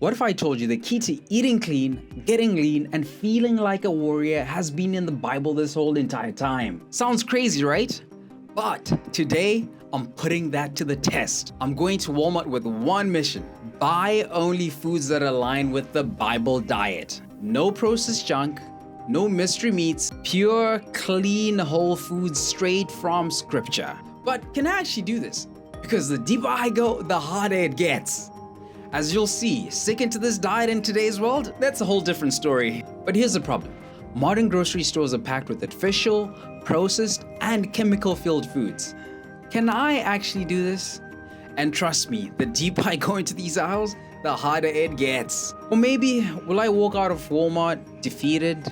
What if I told you the key to eating clean, getting lean, and feeling like a warrior has been in the Bible this whole entire time? Sounds crazy, right? But today, I'm putting that to the test. I'm going to Walmart with one mission: buy only foods that align with the Bible diet. No processed junk, no mystery meats, pure, clean, whole foods straight from scripture. But can I actually do this? Because the deeper I go, the harder it gets. As you'll see, sticking to this diet in today's world, that's a whole different story. But here's the problem. Modern grocery stores are packed with artificial, processed, and chemical-filled foods. Can I actually do this? And trust me, the deeper I go into these aisles, the harder it gets. Or maybe, will I walk out of Walmart defeated,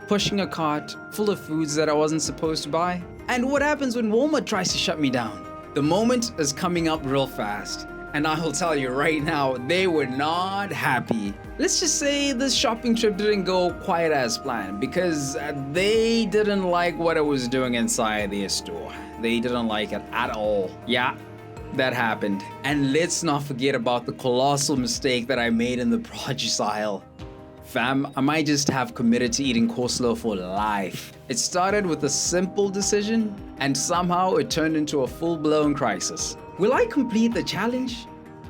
pushing a cart full of foods that I wasn't supposed to buy? And what happens when Walmart tries to shut me down? The moment is coming up real fast. And I will tell you right now, they were not happy. Let's just say this shopping trip didn't go quite as planned because they didn't like what I was doing inside their store. They didn't like it at all. Yeah, that happened. And let's not forget about the colossal mistake that I made in the produce aisle. Fam, I might just have committed to eating coleslaw for life. It started with a simple decision, and somehow it turned into a full-blown crisis. Will I complete the challenge?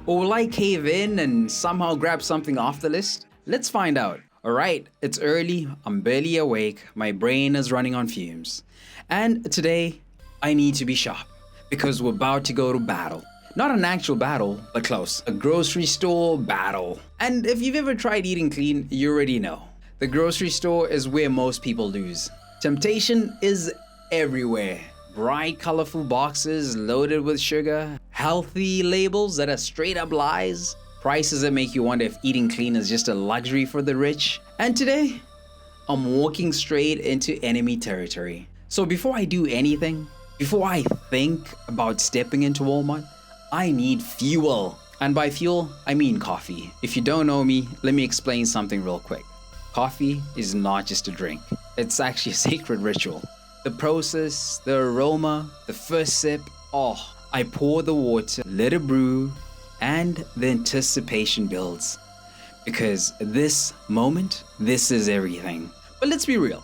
Or will I cave in and somehow grab something off the list? Let's find out. Alright, it's early, I'm barely awake, my brain is running on fumes. And today, I need to be sharp, because we're about to go to battle. Not an actual battle, but close. A grocery store battle. And if you've ever tried eating clean, you already know. The grocery store is where most people lose. Temptation is everywhere. Bright, colorful boxes loaded with sugar, healthy labels that are straight up lies, prices that make you wonder if eating clean is just a luxury for the rich. And today, I'm walking straight into enemy territory. So before I do anything, before I think about stepping into Walmart, I need fuel. And by fuel, I mean coffee. If you don't know me, let me explain something real quick. Coffee is not just a drink. It's actually a sacred ritual. The process, the aroma, the first sip, I pour the water, let it brew, and the anticipation builds. Because this moment, this is everything. But let's be real.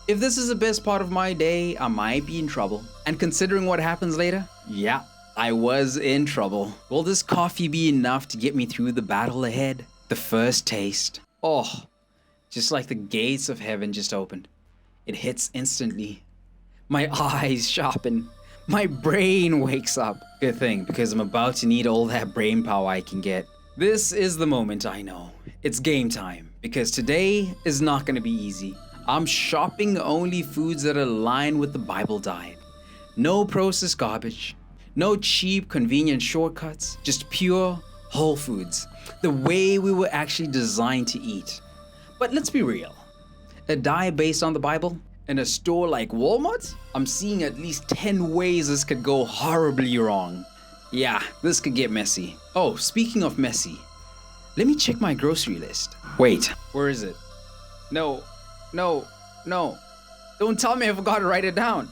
If this is the best part of my day, I might be in trouble. And considering what happens later, yeah, I was in trouble. Will this coffee be enough to get me through the battle ahead? The first taste. Just like the gates of heaven just opened. It hits instantly. My eyes sharpen. My brain wakes up. Good thing, because I'm about to need all that brain power I can get. This is the moment I know. It's game time, because today is not going to be easy. I'm shopping only foods that align with the Bible diet. No processed garbage. No cheap, convenient shortcuts. Just pure, whole foods. The way we were actually designed to eat. But let's be real. A diet based on the Bible? In a store like Walmart? I'm seeing at least 10 ways this could go horribly wrong. Yeah, this could get messy. Oh, speaking of messy, let me check my grocery list. Wait, where is it? No. Don't tell me I forgot to write it down.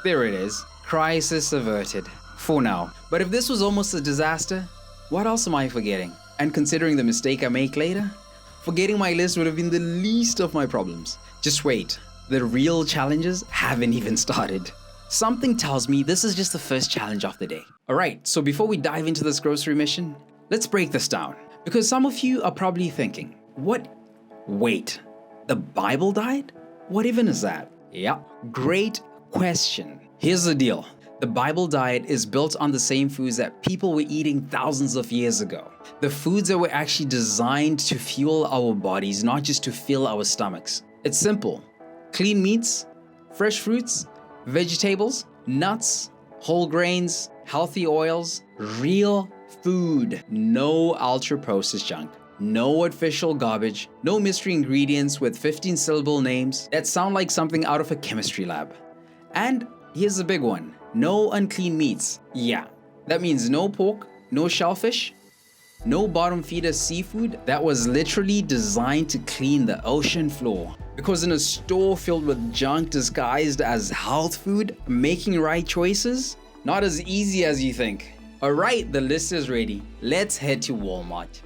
There it is. Crisis averted. For now. But if this was almost a disaster, what else am I forgetting? And considering the mistake I make later, forgetting my list would have been the least of my problems. Just wait. The real challenges haven't even started. Something tells me this is just the first challenge of the day. Alright, so before we dive into this grocery mission, let's break this down. Because some of you are probably thinking, wait, the Bible diet? What even is that? Yeah, great question. Here's the deal. The Bible diet is built on the same foods that people were eating thousands of years ago. The foods that were actually designed to fuel our bodies, not just to fill our stomachs. It's simple. Clean meats, fresh fruits, vegetables, nuts, whole grains, healthy oils, real food. No ultra-processed junk. No artificial garbage. No mystery ingredients with 15-syllable names that sound like something out of a chemistry lab. And here's the big one. No unclean meats. Yeah, that means no pork, no shellfish, no bottom feeder seafood that was literally designed to clean the ocean floor. Because in a store filled with junk disguised as health food, making right choices, not as easy as you think. Alright, the list is ready. Let's head to Walmart.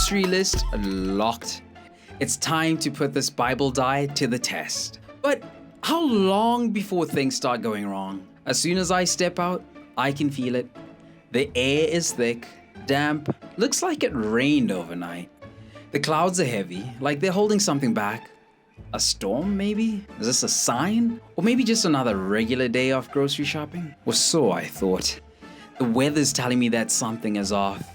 Grocery list locked. It's time to put this Bible diet to the test. But how long before things start going wrong? As soon as I step out, I can feel it. The air is thick, damp, looks like it rained overnight. The clouds are heavy, like they're holding something back. A storm, maybe? Is this a sign? Or maybe just another regular day of grocery shopping? Or so I thought. The weather's telling me that something is off.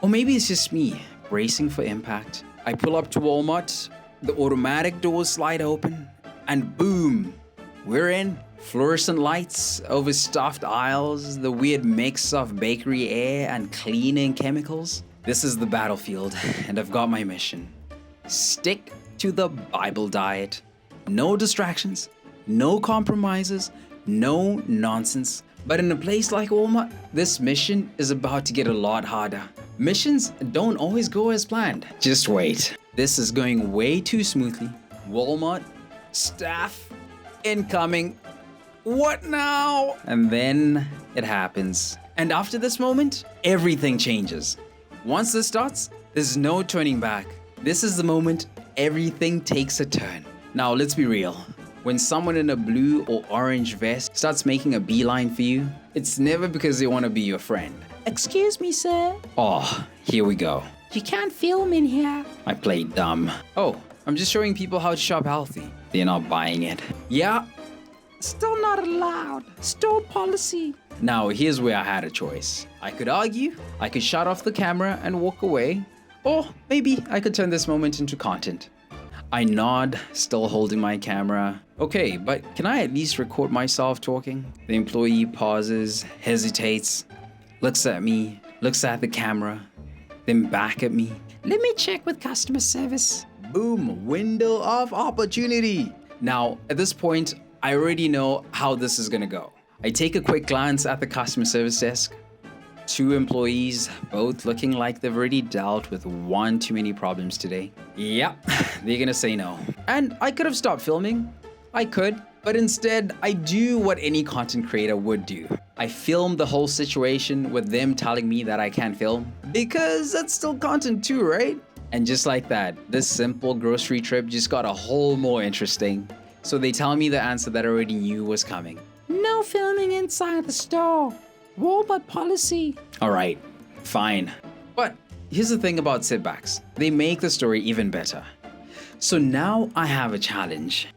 Or maybe it's just me, bracing for impact. I pull up to Walmart, the automatic doors slide open, and boom, we're in. Fluorescent lights, overstuffed aisles, the weird mix of bakery air and cleaning chemicals. This is the battlefield, and I've got my mission. Stick to the Bible diet. No distractions, no compromises, no nonsense. But in a place like Walmart, this mission is about to get a lot harder. Missions don't always go as planned. Just wait. This is going way too smoothly. Walmart, staff, incoming. What now? And then it happens. And after this moment, everything changes. Once this starts, there's no turning back. This is the moment everything takes a turn. Now, let's be real. When someone in a blue or orange vest starts making a beeline for you, it's never because they want to be your friend. Excuse me, sir. Oh, here we go. You can't film in here. I played dumb. Oh, I'm just showing people how to shop healthy. They're not buying it. Yeah. Still not allowed. Store policy. Now, here's where I had a choice. I could argue, I could shut off the camera and walk away, or maybe I could turn this moment into content. I nod, still holding my camera. Okay, but can I at least record myself talking? The employee pauses, hesitates, looks at me, looks at the camera, then back at me. Let me check with customer service. Boom, window of opportunity. Now, at this point, I already know how this is gonna go. I take a quick glance at the customer service desk. 2 employees, both looking like they've already dealt with one too many problems today. Yep, they're gonna say no. And I could have stopped filming. I could, but instead, I do what any content creator would do. I film the whole situation with them telling me that I can't film, because that's still content too, right? And just like that, this simple grocery trip just got a whole more interesting. So they tell me the answer that I already knew was coming. No filming inside the store. Walmart policy. All right, fine. But here's the thing about sitbacks. They make the story even better. So now I have a challenge.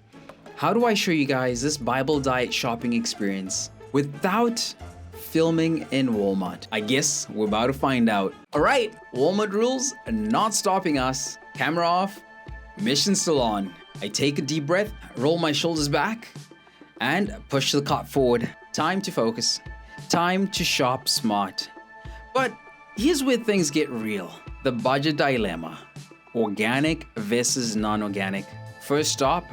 How do I show you guys this Bible diet shopping experience without filming in Walmart? I guess we're about to find out. All right, Walmart rules are not stopping us. Camera off, mission still on. I take a deep breath, roll my shoulders back, and push the cart forward. Time to focus. Time to shop smart. But here's where things get real. The budget dilemma. Organic versus non-organic. First stop,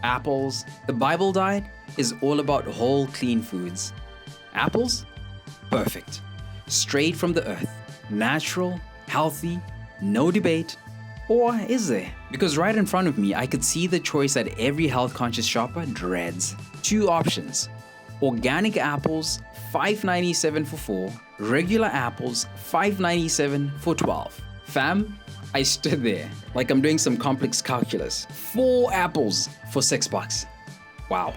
apples. The Bible diet is all about whole, clean foods. Apples? Perfect. Straight from the earth. Natural, healthy, no debate. Or is there? Because right in front of me, I could see the choice that every health-conscious shopper dreads. 2 options. Organic apples, $5.97 for 4. Regular apples, $5.97 for 12. Fam, I stood there like I'm doing some complex calculus. 4 apples for $6. Wow.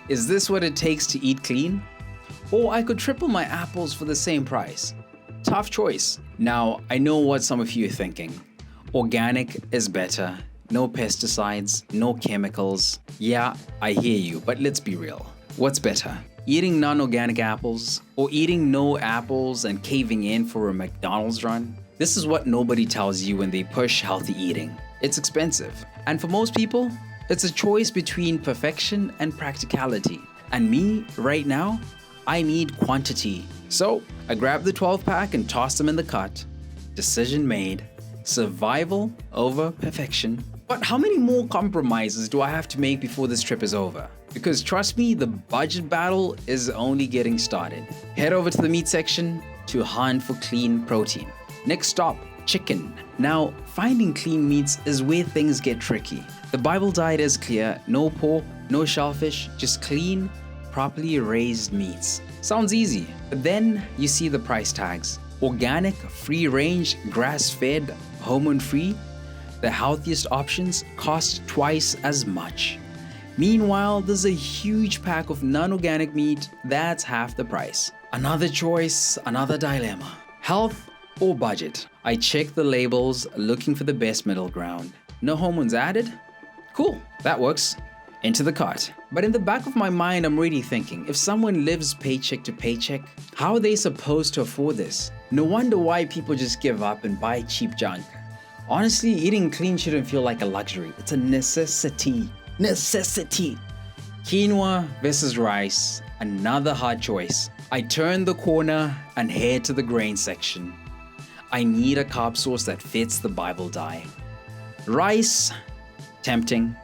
Is this what it takes to eat clean? Or I could triple my apples for the same price. Tough choice. Now, I know what some of you are thinking. Organic is better. No pesticides, no chemicals. Yeah, I hear you, but let's be real. What's better? Eating non-organic apples or eating no apples and caving in for a McDonald's run? This is what nobody tells you when they push healthy eating. It's expensive. And for most people, it's a choice between perfection and practicality. And me, right now, I need quantity. So I grabbed the 12-pack and tossed them in the cart. Decision made. Survival over perfection. But how many more compromises do I have to make before this trip is over? Because trust me, the budget battle is only getting started. Head over to the meat section to hunt for clean protein. Next stop, chicken. Now, finding clean meats is where things get tricky. The Bible diet is clear: no pork, no shellfish, just clean, properly raised meats. Sounds easy, but then you see the price tags. Organic, free-range, grass-fed, hormone-free. The healthiest options cost twice as much. Meanwhile, there's a huge pack of non-organic meat that's half the price. Another choice, another dilemma. Health or budget? I check the labels looking for the best middle ground. No hormones added? Cool, that works. Into the cart. But in the back of my mind, I'm really thinking, if someone lives paycheck to paycheck, how are they supposed to afford this? No wonder why people just give up and buy cheap junk. Honestly, eating clean shouldn't feel like a luxury. It's a necessity. Necessity. Quinoa versus rice, another hard choice. I turn the corner and head to the grain section. I need a carb source that fits the Bible diet. Rice, tempting.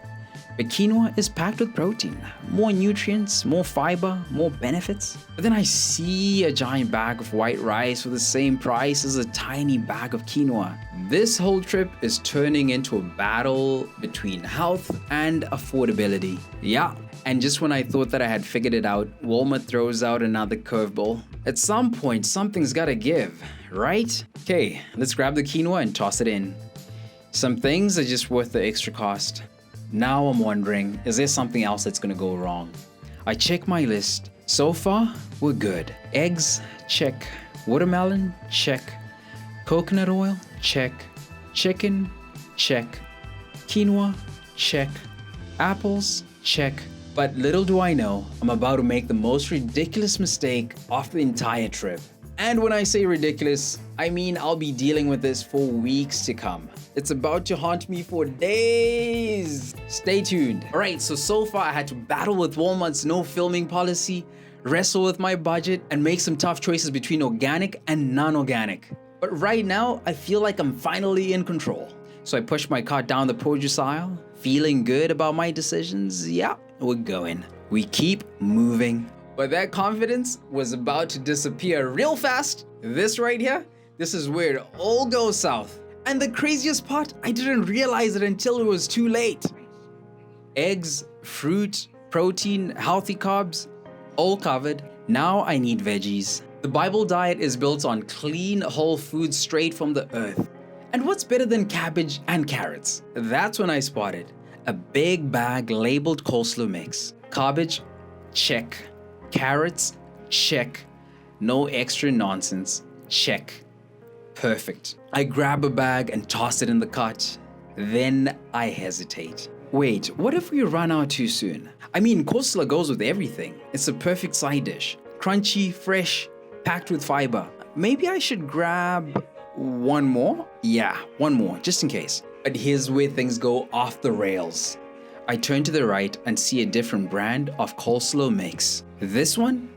But quinoa is packed with protein, more nutrients, more fiber, more benefits. But then I see a giant bag of white rice for the same price as a tiny bag of quinoa. This whole trip is turning into a battle between health and affordability. Yeah, and just when I thought that I had figured it out, Walmart throws out another curveball. At some point, something's gotta give, right? Okay, let's grab the quinoa and toss it in. Some things are just worth the extra cost. Now I'm wondering, is there something else that's gonna go wrong? I check my list. So far, we're good. Eggs, check. Watermelon, check. Coconut oil, check. Chicken, check. Quinoa, check. Apples, check. But little do I know, I'm about to make the most ridiculous mistake of the entire trip. And when I say ridiculous, I mean I'll be dealing with this for weeks to come. It's about to haunt me for days. Stay tuned. Alright, so far I had to battle with Walmart's no filming policy, wrestle with my budget, and make some tough choices between organic and non-organic. But right now, I feel like I'm finally in control. So I push my cart down the produce aisle, feeling good about my decisions. Yeah, we're going. We keep moving. But that confidence was about to disappear real fast. This right here, this is where it all goes south. And the craziest part, I didn't realize it until it was too late. Eggs, fruit, protein, healthy carbs, all covered. Now I need veggies. The Bible diet is built on clean, whole foods straight from the earth. And what's better than cabbage and carrots? That's when I spotted a big bag labeled coleslaw mix. Cabbage, check. Carrots, check. No extra nonsense, check. Perfect. I grab a bag and toss it in the cart. Then I hesitate. Wait, what if we run out too soon? I mean, coleslaw goes with everything. It's a perfect side dish. Crunchy, fresh, packed with fiber. Maybe I should grab one more? Yeah, one more, just in case. But here's where things go off the rails. I turn to the right and see a different brand of coleslaw mix. This one?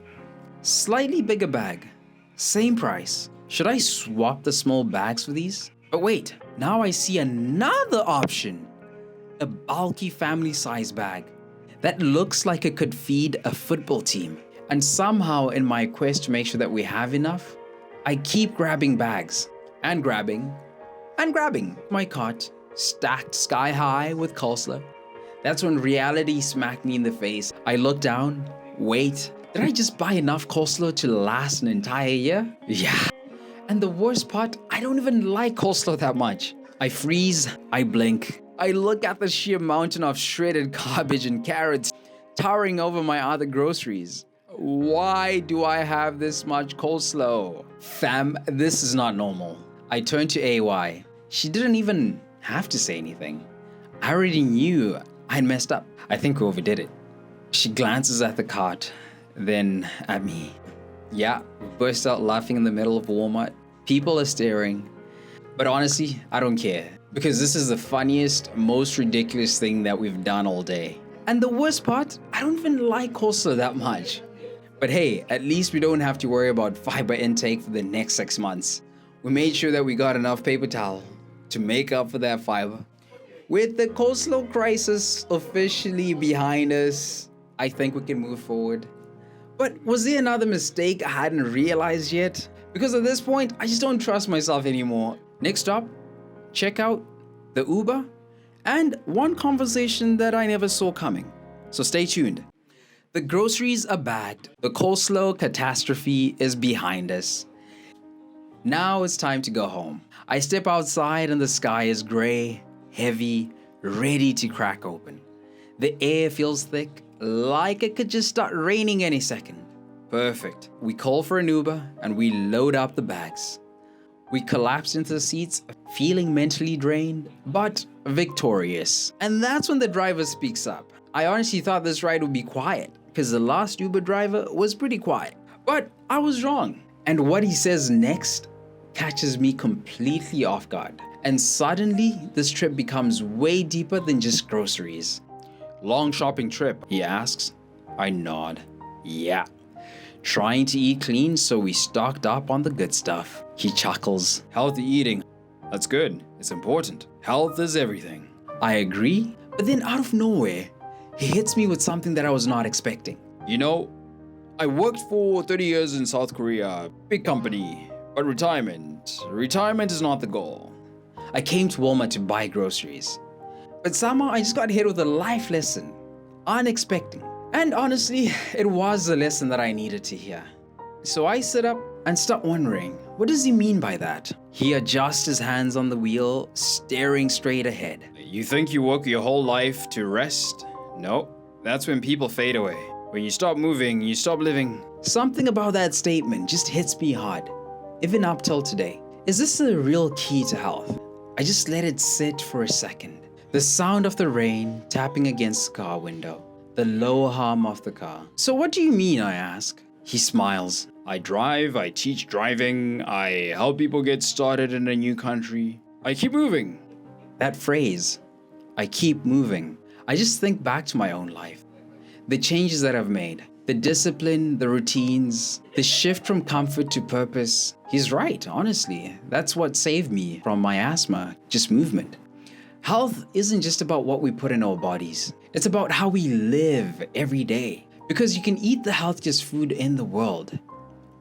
Slightly bigger bag. Same price. Should I swap the small bags for these? But wait, now I see another option. A bulky family size bag that looks like it could feed a football team. And somehow in my quest to make sure that we have enough, I keep grabbing bags and grabbing and grabbing. My cart stacked sky high with coleslaw. That's when reality smacked me in the face. I look down, wait, did I just buy enough coleslaw to last an entire year? Yeah. And the worst part, I don't even like coleslaw that much. I freeze, I blink. I look at the sheer mountain of shredded cabbage and carrots towering over my other groceries. Why do I have this much coleslaw? Fam, this is not normal. I turn to AY. She didn't even have to say anything. I already knew I'd messed up. I think we overdid it. She glances at the cart, then at me. Yeah, we burst out laughing in the middle of Walmart. People are staring. But honestly, I don't care. Because this is the funniest, most ridiculous thing that we've done all day. And the worst part, I don't even like coleslaw that much. But hey, at least we don't have to worry about fiber intake for the next 6 months. We made sure that we got enough paper towel to make up for that fiber. With the coleslaw crisis officially behind us, I think we can move forward. But was there another mistake I hadn't realized yet? Because at this point, I just don't trust myself anymore. Next stop, check out the Uber and one conversation that I never saw coming. So stay tuned. The groceries are bagged. The coleslaw catastrophe is behind us. Now it's time to go home. I step outside and the sky is gray, heavy, ready to crack open. The air feels thick, like it could just start raining any second. Perfect. We call for an Uber and we load up the bags. We collapse into the seats, feeling mentally drained, but victorious. And that's when the driver speaks up. I honestly thought this ride would be quiet, because the last Uber driver was pretty quiet. But I was wrong. And what he says next catches me completely off guard. And suddenly, this trip becomes way deeper than just groceries. Long shopping trip, he asks. I nod. Yeah. Trying to eat clean, so we stocked up on the good stuff. He chuckles. Healthy eating. That's good. It's important. Health is everything. I agree, but then out of nowhere, he hits me with something that I was not expecting. You know, I worked for 30 years in South Korea. Big company. But retirement is not the goal. I came to Walmart to buy groceries. But somehow I just got hit with a life lesson. Unexpected. And honestly, it was a lesson that I needed to hear. So I sit up and start wondering, what does he mean by that? He adjusts his hands on the wheel, staring straight ahead. You think you work your whole life to rest? No, that's when people fade away. When you stop moving, you stop living. Something about that statement just hits me hard, even up till today. Is this the real key to health? I just let it sit for a second. The sound of the rain tapping against the car window. The low hum of the car. So what do you mean, I ask? He smiles. I drive, I teach driving, I help people get started in a new country. I keep moving. That phrase, I keep moving. I just think back to my own life. The changes that I've made. The discipline, the routines, the shift from comfort to purpose. He's right, honestly. That's what saved me from my asthma, just movement. Health isn't just about what we put in our bodies. It's about how we live every day. Because you can eat the healthiest food in the world.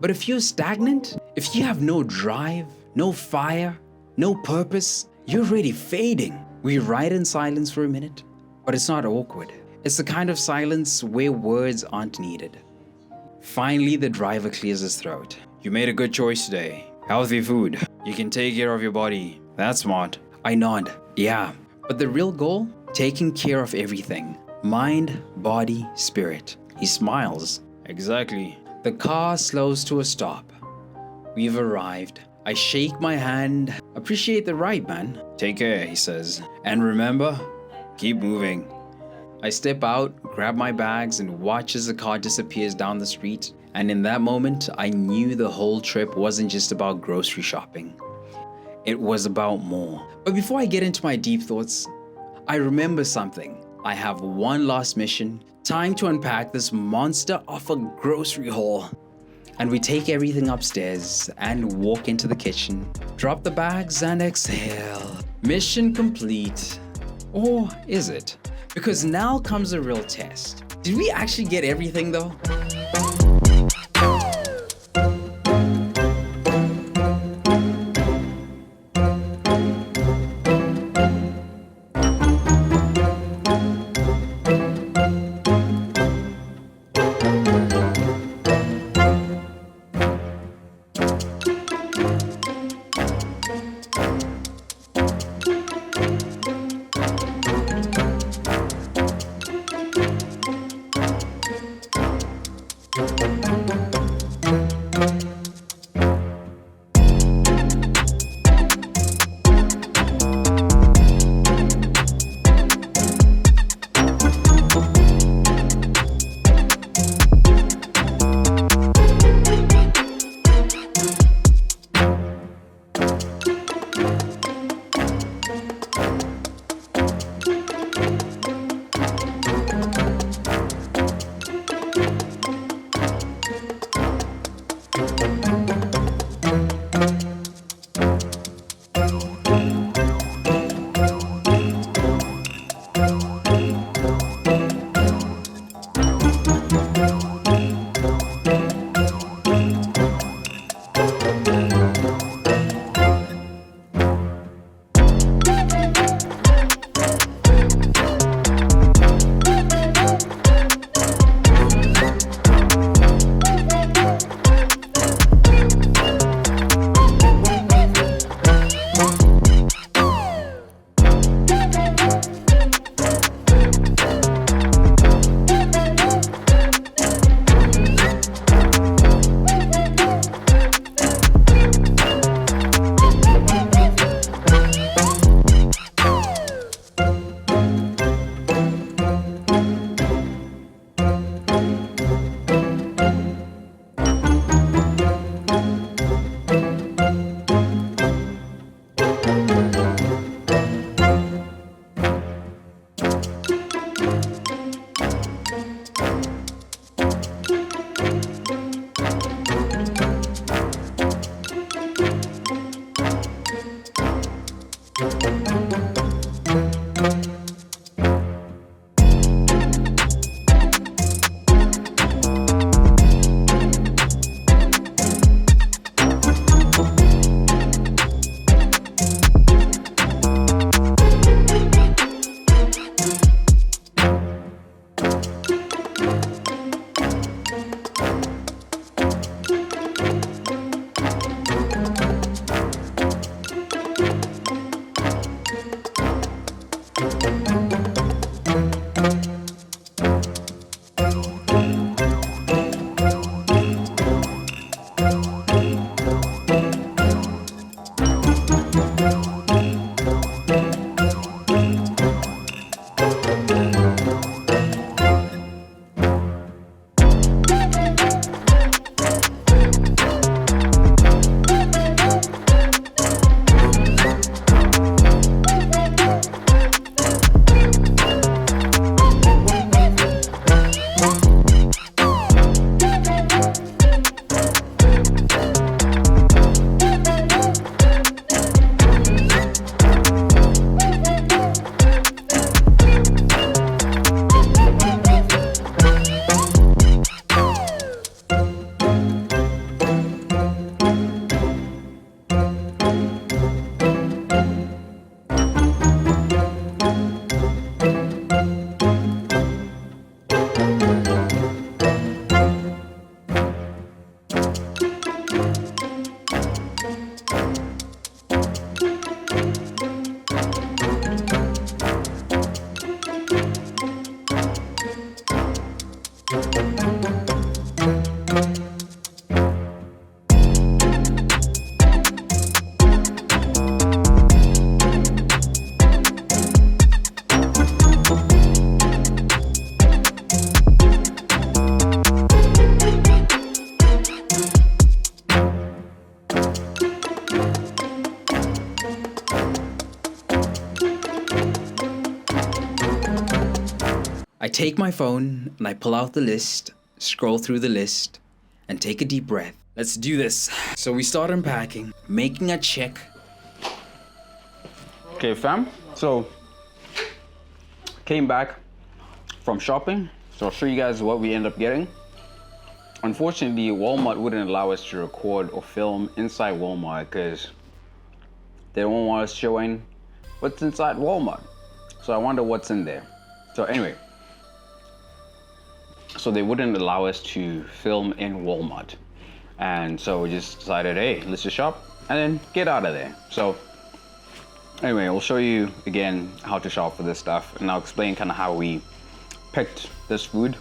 But if you're stagnant, if you have no drive, no fire, no purpose, you're already fading. We ride in silence for a minute, but it's not awkward. It's the kind of silence where words aren't needed. Finally, the driver clears his throat. You made a good choice today. Healthy food. You can take care of your body. That's smart. I nod. Yeah, but the real goal? Taking care of everything. Mind, body, spirit. He smiles. Exactly. The car slows to a stop. We've arrived. I shake my hand. Appreciate the ride, man. Take care, he says. And remember, keep moving. I step out, grab my bags, and watch as the car disappears down the street. And in that moment, I knew the whole trip wasn't just about grocery shopping. It was about more. But before I get into my deep thoughts, I remember something. I have one last mission. Time to unpack this monster of a grocery haul. And we take everything upstairs and walk into the kitchen. Drop the bags and exhale. Mission complete. Or is it? Because now comes a real test. Did we actually get everything though? take my phone and I pull out the list, scroll through the list, and take a deep breath. Let's do this. So we start unpacking, making a check. Okay, fam. So, came back from shopping. So I'll show you guys what we end up getting. Unfortunately, Walmart wouldn't allow us to record or film inside Walmart because they don't want us showing what's inside Walmart. So I wonder what's in there. So anyway, so they wouldn't allow us to film in Walmart. And so we just decided, hey, let's just shop and then get out of there. So anyway, I'll show you again how to shop for this stuff, and I'll explain kind of how we picked this food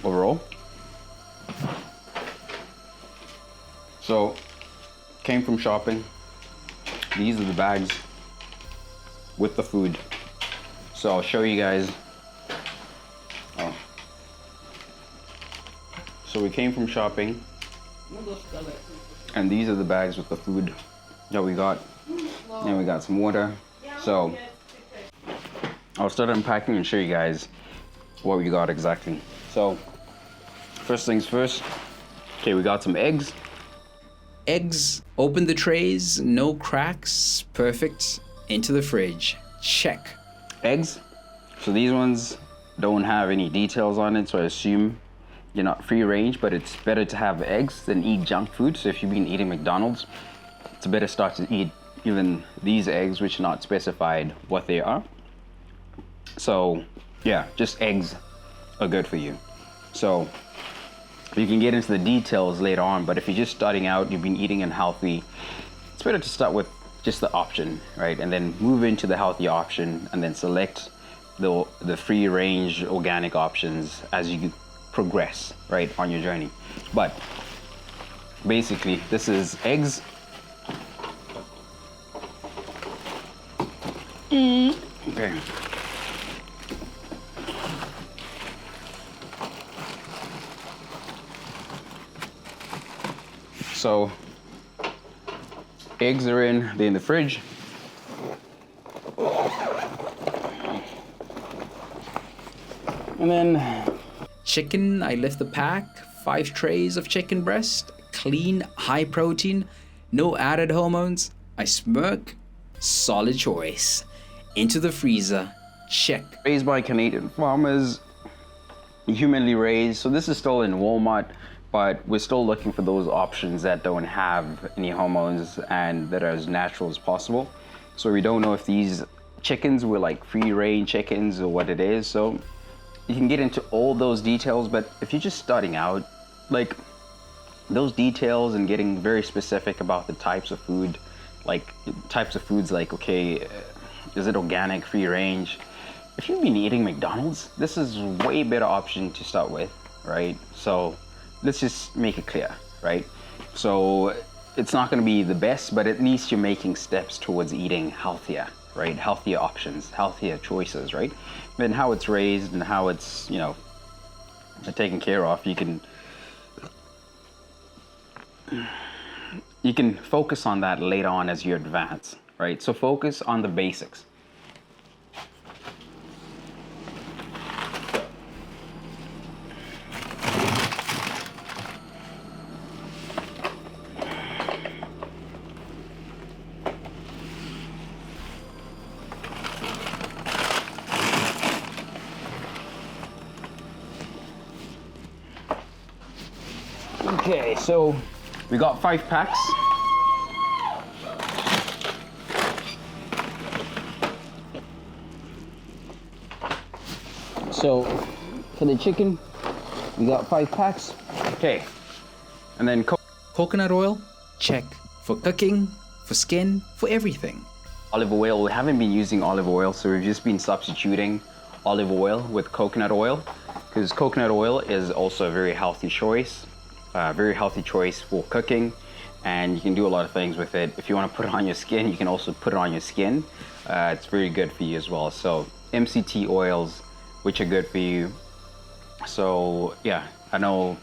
overall. So, came from shopping. These are the bags with the food. So I'll show you guys. Oh. So we came from shopping, and these are the bags with the food that we got. And we got some water. So I'll start unpacking and show you guys what we got exactly. So first things first. Okay, we got some eggs. Eggs, open the trays, no cracks, perfect. Into the fridge, check. Eggs. So these ones don't have any details on it, so I assume you're not free range, but it's better to have eggs than eat junk food. So if you've been eating McDonald's, it's a better start to eat even these eggs, which are not specified what they are. So yeah, just eggs are good for you. So you can get into the details later on, but if you're just starting out, you've been eating unhealthy, it's better to start with just the option, right? And then move into the healthy option and then select the free range organic options as you progress, right, on your journey. But basically, this is eggs. Okay. So eggs are they're in the fridge. And then Chicken, I lift the pack, 5 trays of chicken breast, clean, high protein, no added hormones. I smirk, solid choice. Into the freezer, check. raised by Canadian farmers, humanly raised. So this is still in Walmart, but we're still looking for those options that don't have any hormones and that are as natural as possible. So we don't know if these chickens were like free range chickens or what it is. So you can get into all those details, but if you're just starting out, like those details and getting very specific about the types of food, like types of foods, like, okay, is it organic, free range? If you've been eating McDonald's, this is way better option to start with, right? So let's just make it clear, right? So it's not gonna be the best, but at least you're making steps towards eating healthier, right? Healthier options, healthier choices, right? And how it's raised and how it's, you know, taken care of, you can focus on that later on as you advance, right? So focus on the basics. Okay, so we got 5 packs. So for the chicken, we got 5 packs. Okay, and then Coconut oil, check. For cooking, for skin, for everything. olive oil. We haven't been using olive oil, so we've just been substituting olive oil with coconut oil, because coconut oil is also a very healthy choice. Very healthy choice for cooking, and you can do a lot of things with it. If you want to put it on your skin, you can also put it on your skin. It's very good for you as well. So MCT oils, which are good for you. So yeah, I know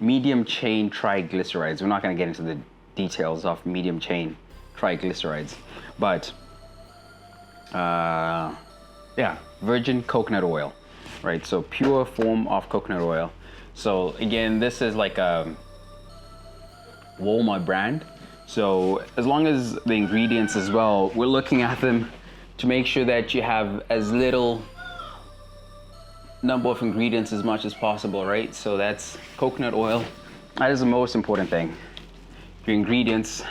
medium chain triglycerides. We're not going to get into the details of medium chain triglycerides, but yeah, virgin coconut oil, right? So pure form of coconut oil. So again, this is like a Walmart brand. So as long as the ingredients as well, we're looking at them to make sure that you have as little number of ingredients as much as possible, right? So that's coconut oil. That is the most important thing. Your ingredients.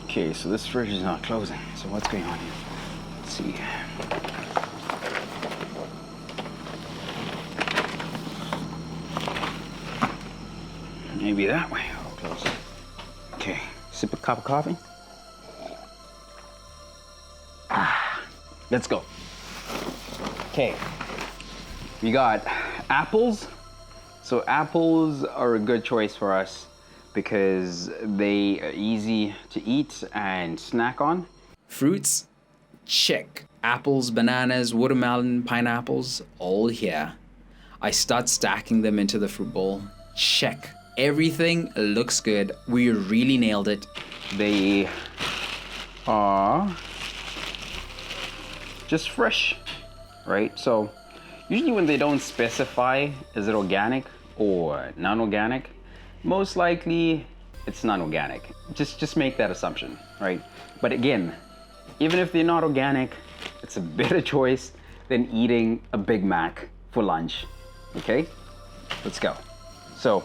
Okay, so this fridge is not closing. So what's going on here? Let's see. Maybe that way. I'll close it. Okay, sip a cup of coffee. Let's go. Okay, we got apples. So apples are a good choice for us because they are easy to eat and snack on. Fruits? Check. Apples, bananas, watermelon, pineapples, all here. I start stacking them into the fruit bowl. Check. Everything looks good. We really nailed it. They are just fresh, right? So usually when they don't specify, is it organic or non-organic? Most likely it's non-organic. Just make that assumption, right? But again, even if they're not organic, it's a better choice than eating a Big Mac for lunch, okay? Let's go. So,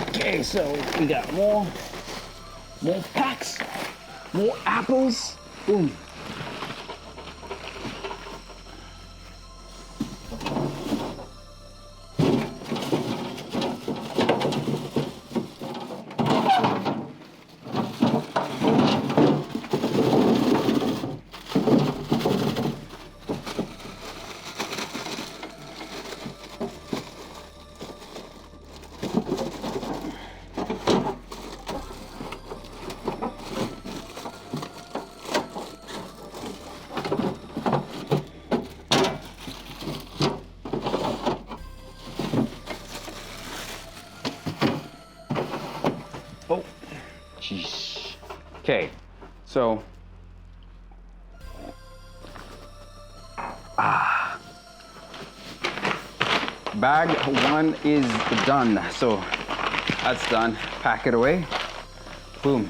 okay, so we got more packs, more apples. Boom. Oh, jeez. Okay, so bag one is done. So that's done. Pack it away. Boom.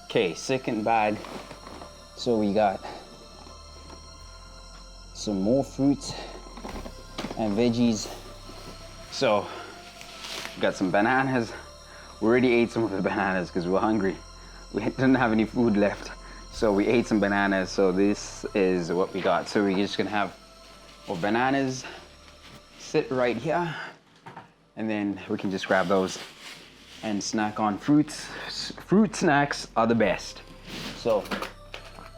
Okay, second bag. So we got some more fruits and veggies. So we got some bananas. We already ate some of the bananas because we were hungry. We didn't have any food left. So we ate some bananas. So this is what we got. So we're just gonna have our bananas sit right here. And then we can just grab those and snack on fruits. Fruit snacks are the best. So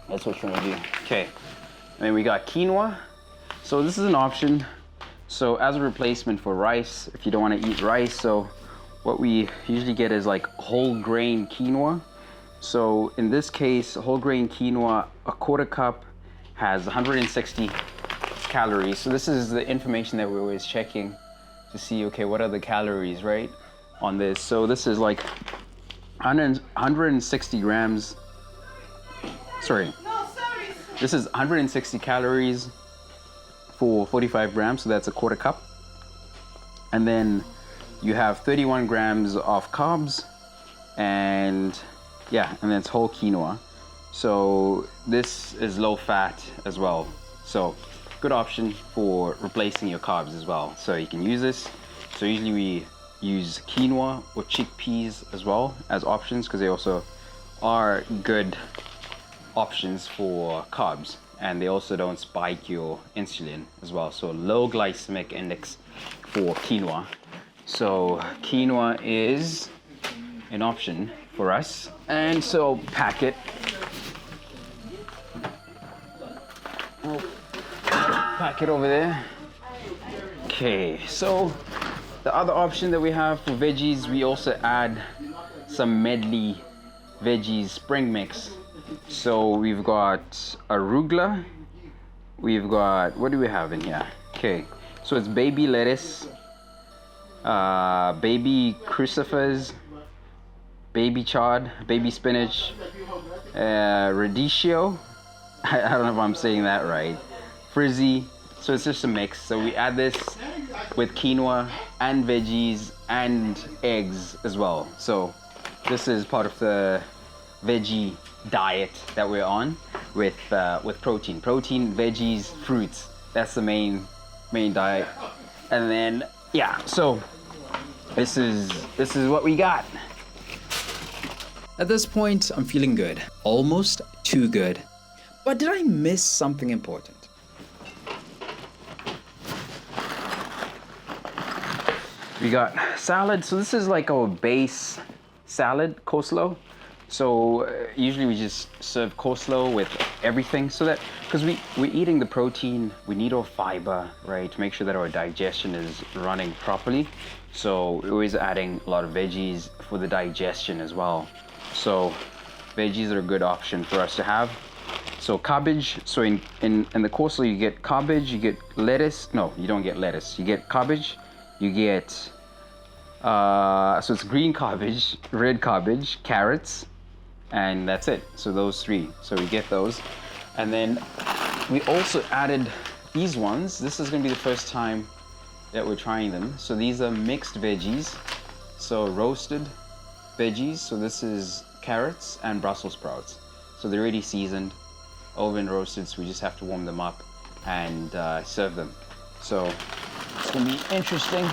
that's what we're gonna do. Okay, and then we got quinoa. So this is an option. So as a replacement for rice, if you don't wanna eat rice, so what we usually get is like whole grain quinoa. So in this case, whole grain quinoa, a quarter cup has 160 calories. So this is the information that we're always checking to see, okay, what are the calories, right, on this. So this is like 160 grams. Sorry. This is 160 calories for 45 grams, so that's a quarter cup. And then you have 31 grams of carbs, and yeah, and then it's whole quinoa. So this is low fat as well. So good option for replacing your carbs as well. So you can use this. So usually we use quinoa or chickpeas as well as options because they also are good options for carbs, and they also don't spike your insulin as well. So low glycemic index for quinoa. So quinoa is an option for us. And so pack it. Oh, pack it over there. Okay, so the other option that we have for veggies, we also add some medley veggies spring mix. So we've got arugula, we've got, what do we have in here? Okay, so it's baby lettuce, baby crucifers, baby chard, baby spinach, radicchio, I don't know if I'm saying that right, frizzy. So it's just a mix. So we add this with quinoa and veggies and eggs as well. So this is part of the veggie diet that we're on with protein, veggies, fruits. That's the main diet. And then yeah, so this is what we got. At this point, I'm feeling good. Almost too good. But did I miss something important? We got salad. So this is like our base salad, coleslaw. So usually we just serve coleslaw with everything, so that, because we're eating the protein, we need our fiber, right, to make sure that our digestion is running properly. So we're always adding a lot of veggies for the digestion as well. So veggies are a good option for us to have. So cabbage, so in the coleslaw you get cabbage, you get lettuce. No, you don't get lettuce. You get cabbage, you get, so it's green cabbage, red cabbage, carrots, and that's it. So those three. So we get those. And then we also added these ones. This is gonna be the first time that we're trying them. So these are mixed veggies. So roasted veggies. So this is carrots and Brussels sprouts. So they're already seasoned, oven roasted, so we just have to warm them up and serve them. So it's gonna be interesting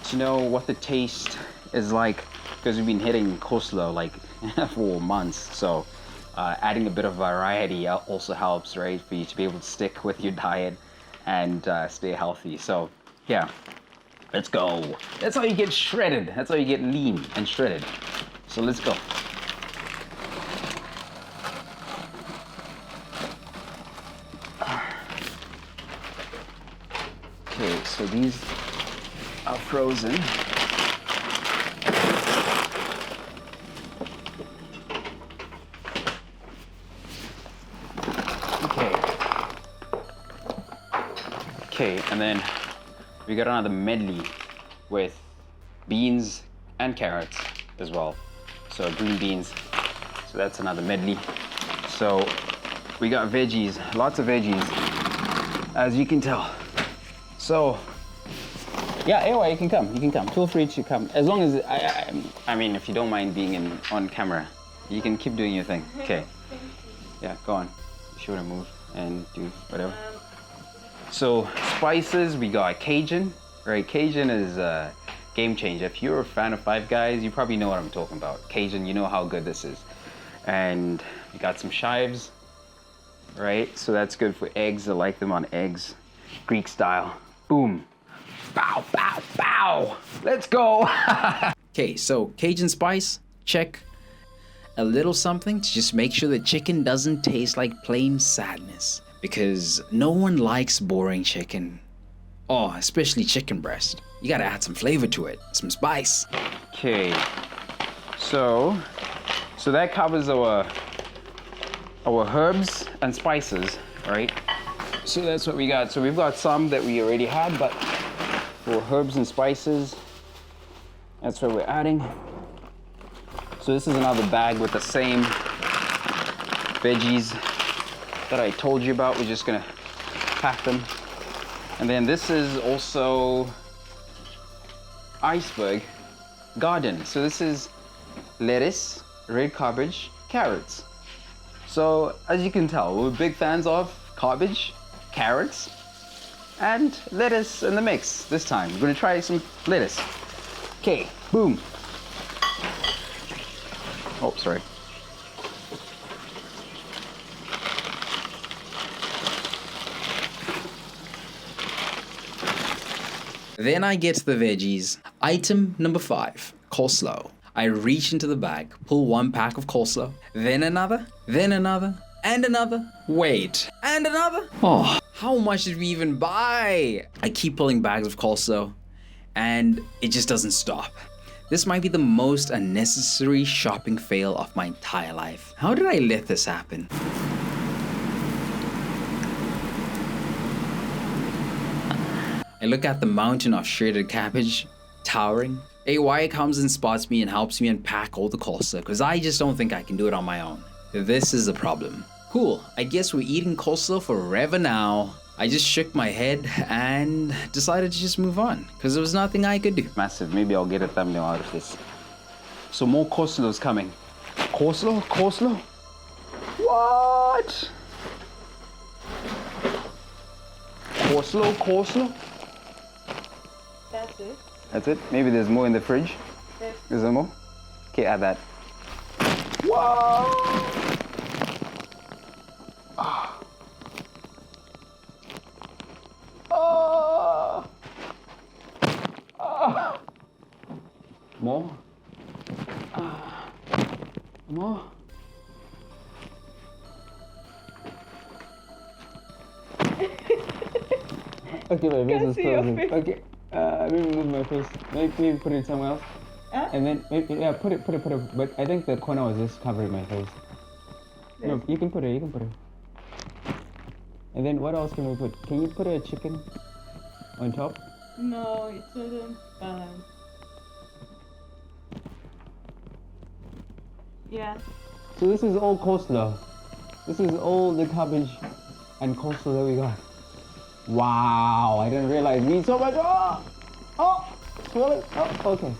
to know what the taste is like, because we've been hitting coleslaw like for months. So adding a bit of variety also helps, right, for you to be able to stick with your diet and stay healthy. So yeah, let's go. That's how you get shredded. That's how you get lean and shredded. So let's go. Okay, so these are frozen. Okay, and then we got another medley with beans and carrots as well. So green beans, so that's another medley. So we got veggies, lots of veggies, as you can tell. So yeah, anyway, you can come. Feel free to come. As long as, I mean, if you don't mind being on camera, you can keep doing your thing. Okay. Yeah, go on. You should move and do whatever. So spices, we got Cajun, right? Cajun is a game changer. If you're a fan of Five Guys, you probably know what I'm talking about. Cajun, you know how good this is. And we got some chives, right? So that's good for eggs. I like them on eggs. Greek style. Boom. Bow, bow, bow. Let's go. Okay, so Cajun spice, check. A little something to just make sure the chicken doesn't taste like plain sadness. Because no one likes boring chicken. Oh, especially chicken breast. You gotta add some flavor to it, some spice. Okay, so that covers our herbs and spices, right? So that's what we got. So we've got some that we already had, but for herbs and spices, that's what we're adding. So this is another bag with the same veggies that I told you about. We're just gonna pack them. And then this is also iceberg garden. So this is lettuce, red cabbage, carrots. So as you can tell, we're big fans of cabbage, carrots, and lettuce in the mix this time. We're gonna try some lettuce. Okay, boom. Oh, sorry. Then I get the veggies. Item number 5, coleslaw. I reach into the bag, pull one pack of coleslaw, then another, and another. Wait, and another? Oh, how much did we even buy? I keep pulling bags of coleslaw, and it just doesn't stop. This might be the most unnecessary shopping fail of my entire life. How did I let this happen? I look at the mountain of shredded cabbage, towering. AY comes and spots me and helps me unpack all the coleslaw because I just don't think I can do it on my own. This is the problem. Cool, I guess we're eating coleslaw forever now. I just shook my head and decided to just move on because there was nothing I could do. Massive. Maybe I'll get a thumbnail out of this. So more coleslaw is coming. Coleslaw? Coleslaw? What? Coleslaw? Coleslaw? That's it. That's it? Maybe there's more in the fridge? Yes. Is there more? Okay, add that. Whoa! Ah. Ah. Ah. More? Ah. More? Okay, my face is see your closing. face. Okay, maybe move my face. Maybe put it somewhere else. Huh? And then, yeah, put it. But I think the corner was just covering my face. No, you can put it. And then what else can we put? Can you put a chicken on top? No, it doesn't balance. Yeah. So this is all coleslaw. This is all the cabbage and coleslaw that we got. Wow, I didn't realize we need so much. Oh, smell it. Oh, okay.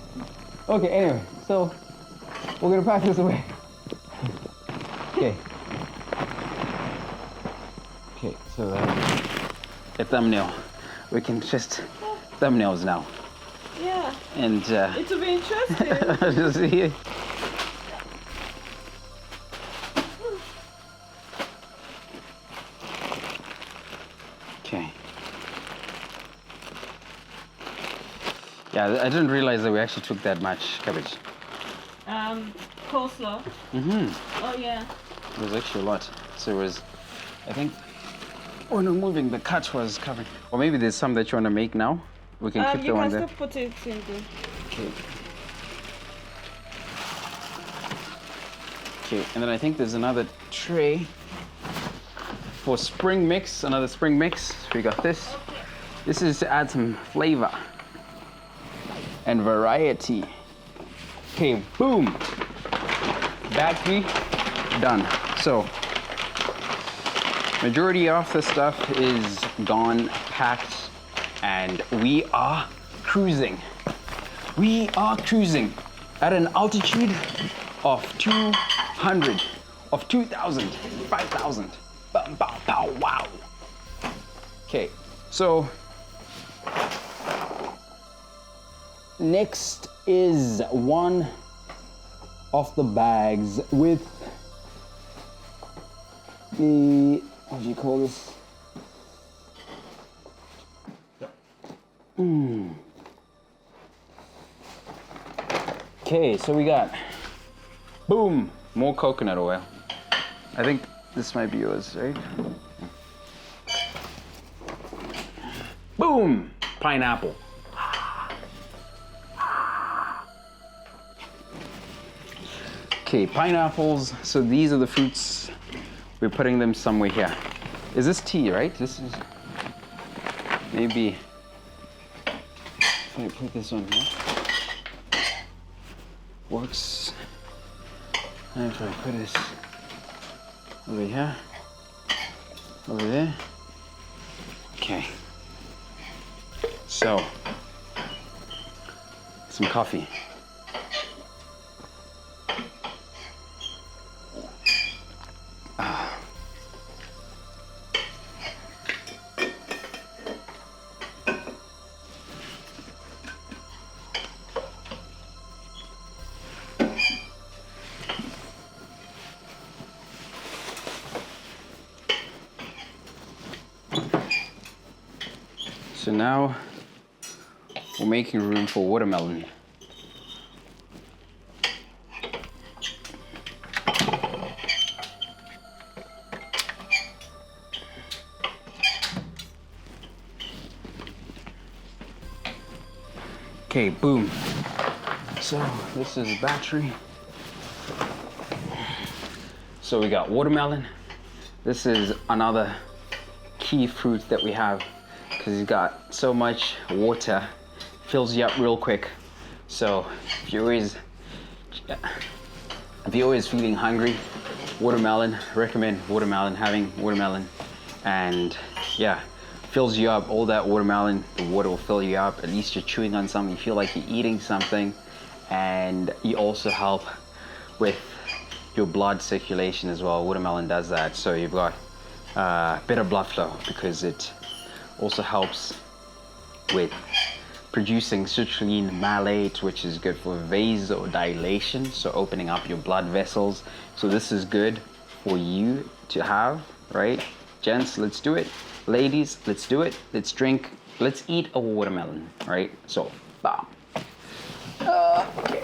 Okay, anyway, so we're gonna pack this away. Okay. Okay, so a thumbnail. We can just thumbnails now. Yeah. And It will be interesting. just see. Okay. Yeah, I didn't realize that we actually took that much cabbage. Coleslaw. Oh yeah. It was actually a lot. So it was, I think, when we're moving, the cut was covered. Or maybe there's some that you want to make now. We can keep You the one can there. still put it in the. Okay. Okay, and then I think there's another tray for spring mix, another spring mix. We got this. This is to add some flavor and variety. Okay, boom. Battery done. So, majority of the stuff is gone, packed, and we are cruising. We are cruising at an altitude of 200, of 2,000, 5,000. Bow, bow, bow, wow. Okay, so next is one of the bags with the, what do you call this? Okay, so we got, boom, more coconut oil. I think this might be yours, right? Boom, pineapple. Okay, pineapples. So these are the fruits. We're putting them somewhere here. Is this tea, right? This is maybe. If I put this on here, works. And if I put this over here, over there. Okay. So, some coffee. So now we're making room for watermelon. Okay, boom. So this is battery. So we got watermelon. This is another key fruit that we have because it's got so much water, fills you up real quick. So if you're always feeling hungry, watermelon, recommend watermelon, having watermelon. And yeah, fills you up. All that watermelon, the water will fill you up. At least you're chewing on something, you feel like you're eating something. And you also help with your blood circulation as well. Watermelon does that. So you've got better blood flow because it also helps with producing citrulline malate, which is good for vasodilation, so opening up your blood vessels. So this is good for you to have, right? Gents, let's do it. Ladies, let's do it. Let's drink, let's eat a watermelon, right? So, bam. Okay.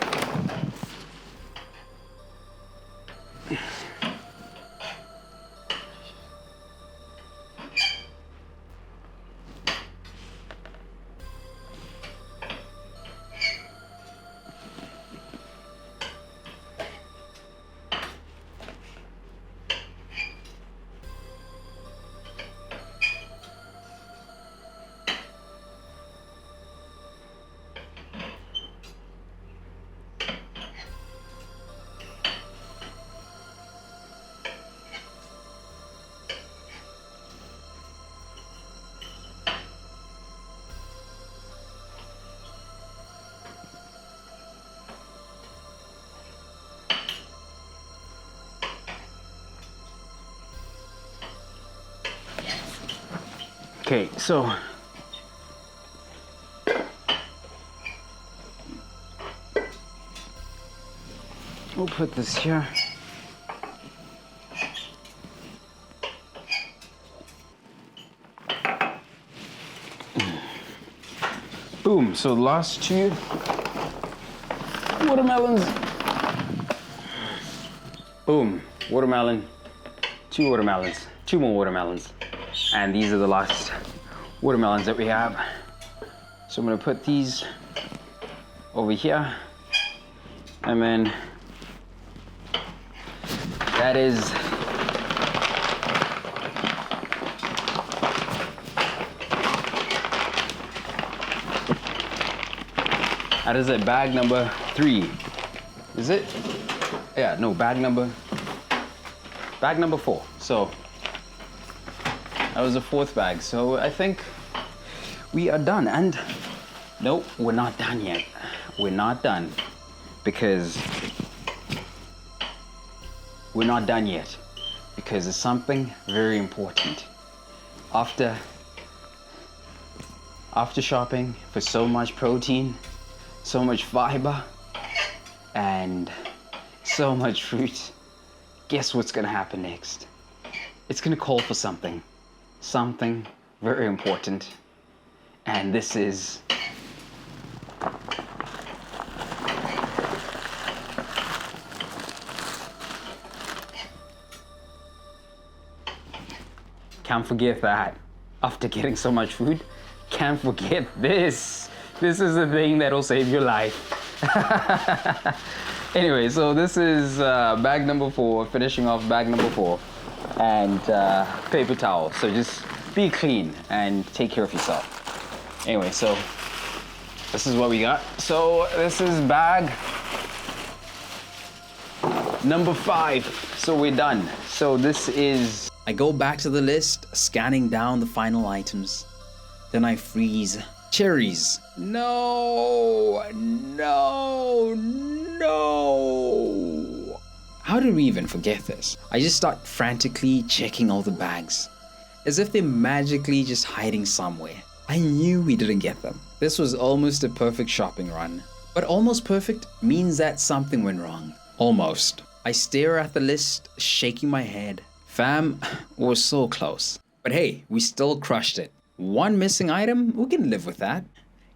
Okay, so we'll put this here. Boom, so the last two watermelons. Boom, watermelon, two watermelons, two more watermelons. And these are the last watermelons that we have. So I'm gonna put these over here. And then that is it, bag number 3. Is it? Yeah, no, bag number 4. So that was the 4th bag. So I think we are done. And nope, we're not done yet. We're not done because it's something very important. After shopping for so much protein, so much fiber, and so much fruit, guess what's gonna happen next? It's gonna call for something very important. And this is can't forget that. After getting so much food, can't forget this. This is the thing that'll save your life. Anyway, so this is bag number 4, finishing off bag number 4. And paper towel. So just be clean and take care of yourself. Anyway, so this is what we got. So this is bag number 5. So we're done. So this is... I go back to the list, scanning down the final items. Then I freeze. Cherries. No. How did we even forget this? I just start frantically checking all the bags, as if they're magically just hiding somewhere. I knew we didn't get them. This was almost a perfect shopping run. But almost perfect means that something went wrong. Almost. I stare at the list, shaking my head. Fam, we're so close. But hey, we still crushed it. One missing item, we can live with that.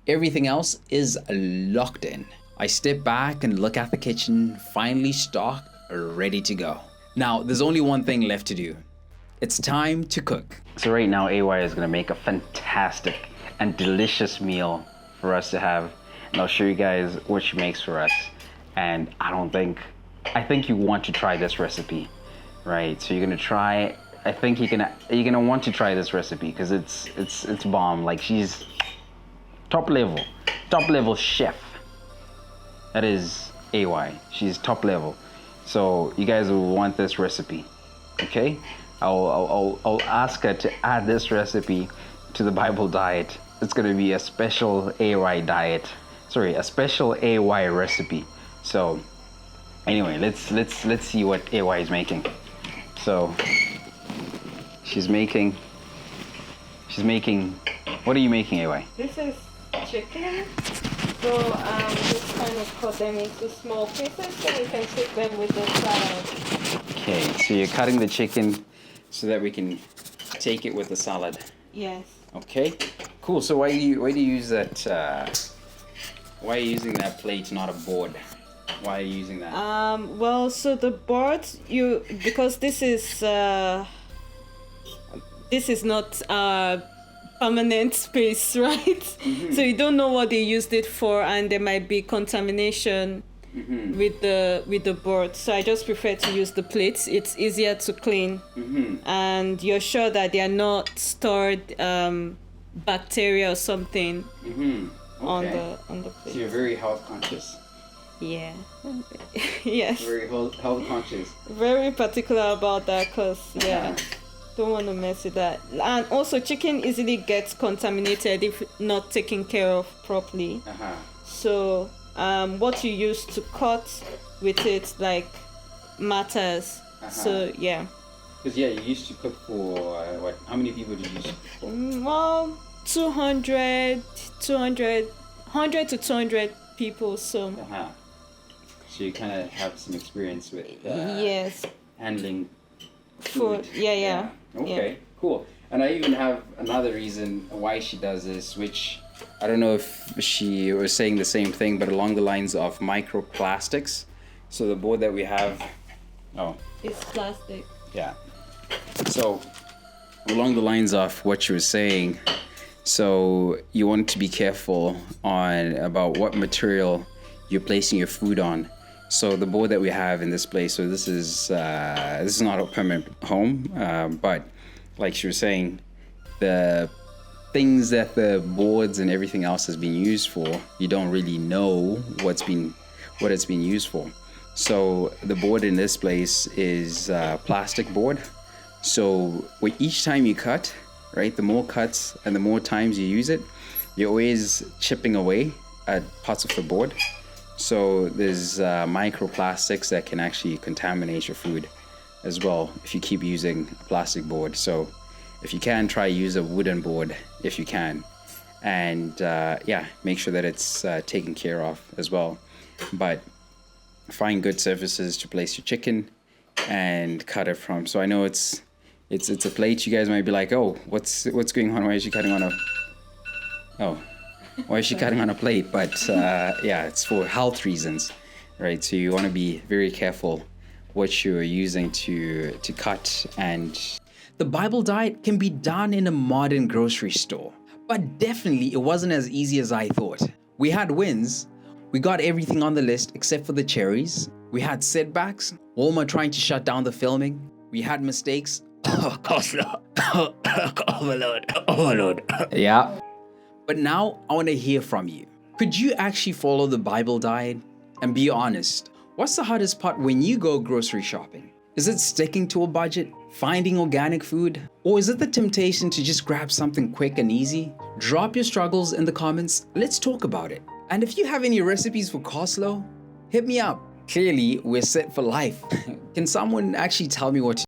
Everything else is locked in. I step back and look at the kitchen, finally stocked, ready to go. Now, there's only one thing left to do. It's time to cook. So right now, AY is gonna make a fantastic and delicious meal for us to have. and I'll show you guys what she makes for us. And I think you want to try this recipe, right? So you're gonna try. I think you're gonna want to try this recipe because it's bomb. Like, she's top level chef. That is AY. She's top level. So you guys will want this recipe, okay? I'll ask her to add this recipe to the Bible diet. It's gonna be a special AY diet. Sorry, a special AY recipe. So anyway, let's see what AY is making. So she's making. What are you making, AY? This is chicken. So just kind of cut them into small pieces so we can take them with the salad. Okay, so you're cutting the chicken so that we can take it with the salad. Yes. Okay, cool. So why do you use that? Why are you using that plate, not a board? Why are you using that? Well, so the board, because this is not permanent space, right? Mm-hmm. So you don't know what they used it for, and there might be contamination with the board. So I just prefer to use the plates. It's easier to clean, and you're sure that they are not stored bacteria or something on the plate. So you're very health conscious. Yeah. Yes. Very health conscious. Very particular about that, because don't want to mess with that. And also, chicken easily gets contaminated if not taken care of properly. So what you use to cut with it matters. So yeah. Because you used to cook for what? How many people did you used to cook for? Well, 100 to 200 people. So. So you kind of have some experience with yes. handling food. Yeah. Okay, cool. And I even have another reason why she does this, which I don't know if she was saying the same thing, but along the lines of microplastics. So the board that we have, It's plastic. Yeah. So along the lines of what she was saying, so you want to be careful about what material you're placing your food on. So the board that we have in this place, so this is not a permanent home, but like she was saying, the things that the boards and everything else has been used for, you don't really know what it's been used for. So the board in this place is plastic board. So each time you cut, right, the more cuts and the more times you use it, you're always chipping away at parts of the board. So there's microplastics that can actually contaminate your food as well if you keep using a plastic board. So if you can, try use a wooden board if you can, and make sure that it's taken care of as well. But find good surfaces to place your chicken and cut it from. So I know it's a plate. You guys might be like, oh, what's going on? Why is she cutting on why is she cutting on a plate? But it's for health reasons, right? So you want to be very careful what you're using to cut. And the Bible diet can be done in a modern grocery store, but definitely it wasn't as easy as I thought. We had wins. We got everything on the list except for the cherries. We had setbacks, Walmart trying to shut down the filming. We had mistakes. Overload. Yeah. But now I want to hear from you. Could you actually follow the Bible diet? And be honest, what's the hardest part when you go grocery shopping? Is it sticking to a budget, finding organic food, or is it the temptation to just grab something quick and easy? Drop your struggles in the comments. Let's talk about it. And if you have any recipes for coleslaw, hit me up. Clearly, we're set for life. Can someone actually tell me what to